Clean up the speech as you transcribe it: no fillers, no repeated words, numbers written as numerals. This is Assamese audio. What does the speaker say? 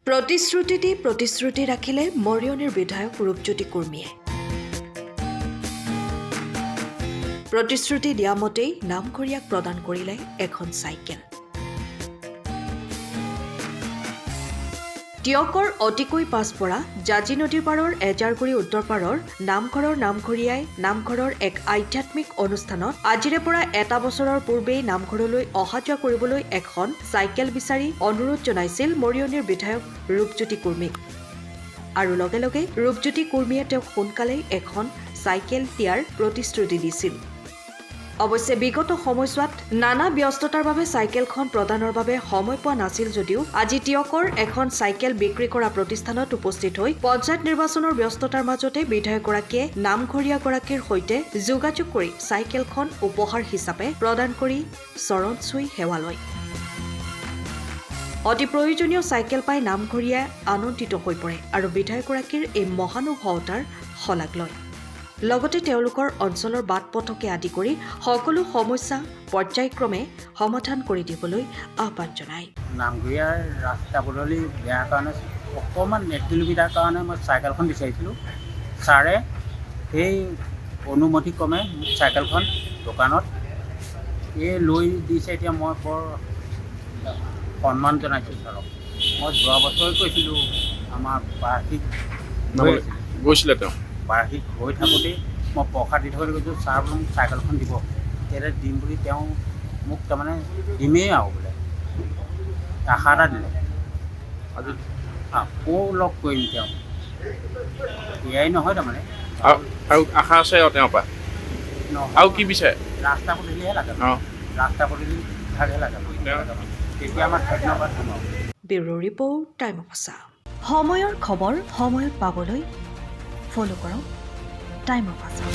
প্ৰতিশ্ৰুতি ৰাখিলে মৰিয়নিৰ বিধায়ক ৰূপজ্যোতি কুৰ্মীয়ে। প্ৰতিশ্ৰুতি দিয়া মতেই নামঘৰীয়াক প্ৰদান কৰিলে এখন চাইকেল। টিয়কৰ অতিকৈ পাছপৰা জাজি নদীৰ পাৰৰ এজাৰগুৰি উত্তৰ পাৰৰ নামঘৰৰ নামঘৰীয়াই নামঘৰৰ এক আধ্যাত্মিক অনুষ্ঠানত আজিৰে পৰা এটা বছৰৰ পূৰ্বেই নামঘৰলৈ অহা যোৱা কৰিবলৈ এখন চাইকেল বিচাৰি অনুৰোধ জনাইছিল মৰিয়নিৰ বিধায়ক ৰূপজ্যোতি কুৰ্মীক। আৰু লগে লগে ৰূপজ্যোতি কুৰ্মীয়ে তেওঁক সোনকালেই এখন চাইকেল দিয়াৰ প্ৰতিশ্ৰুতি দিছিল। অৱশ্যে বিগত সময়ছোৱাত নানা ব্যস্ততাৰ বাবে চাইকেলখন প্ৰদানৰ বাবে সময় পোৱা নাছিল যদিও আজি টিয়কৰ এখন চাইকেল বিক্ৰী কৰা প্ৰতিষ্ঠানত উপস্থিত হৈ পঞ্চায়ত নিৰ্বাচনৰ ব্যস্ততাৰ মাজতে বিধায়কগৰাকীয়ে নামঘৰীয়াগৰাকীৰ সৈতে যোগাযোগ কৰি চাইকেলখন উপহাৰ হিচাপে প্ৰদান কৰি চৰণ চুই সেৱা লয়। অতি প্ৰয়োজনীয় চাইকেল পাই নামঘৰীয়াই আনন্দিত হৈ পৰে আৰু বিধায়কগৰাকীৰ এই মহানুভৱতাৰ শলাগ লয়। লগতে তেওঁলোকৰ অঞ্চলৰ বাট পথকে আদি কৰি সকলো সমস্যা পৰ্যায়ক্ৰমে সমাধান কৰি দিবলৈ আহ্বান জনায়। নামঘৰীয়াৰ ৰাস্তা পদূলি বেয়া কাৰণে অকণমান 1 কিলোমিটাৰ কাৰণে মই চাইকেলখন বিচাৰিছিলোঁ। ছাৰে সেই অনুমতিক্ৰমে চাইকেলখন দোকানত লৈ দিছে। এতিয়া মই বৰ সন্মান জনাইছোঁ ছাৰক। মই যোৱা বছৰ কৈছিলোঁ আমাৰ বাৰ্ষিক গৈছিলে তেওঁ বাৰ্ষিক হৈ থাকোঁতেই মই প্ৰসাদ দি থবলৈ কৈছোঁ, ছাৰ বোলো মোক চাইকেলখন দিব। তেতিয়া দিম বুলি তেওঁ মোক তাৰমানে দিমেই আৰু বোলে আশা এটা দিলে। আজি আকৌ লগ কৰিম তেওঁ এয়াই নহয় তাৰমানে আৰু আশা আছে তেওঁৰ পৰা আৰু কি বিচাৰে? ৰাস্তা পদূলিহে লাগে, ৰাস্তা পদূলি ভালহে লাগে, তেতিয়া আমাৰ ধন্যবাদ জনাওঁ। ব্যুৰো ৰিপৰ্ট টাইম অফ আছা। সময়ৰ খবৰ সময়ত পাবলৈ ফলো কৰক টাইম অফ আছা।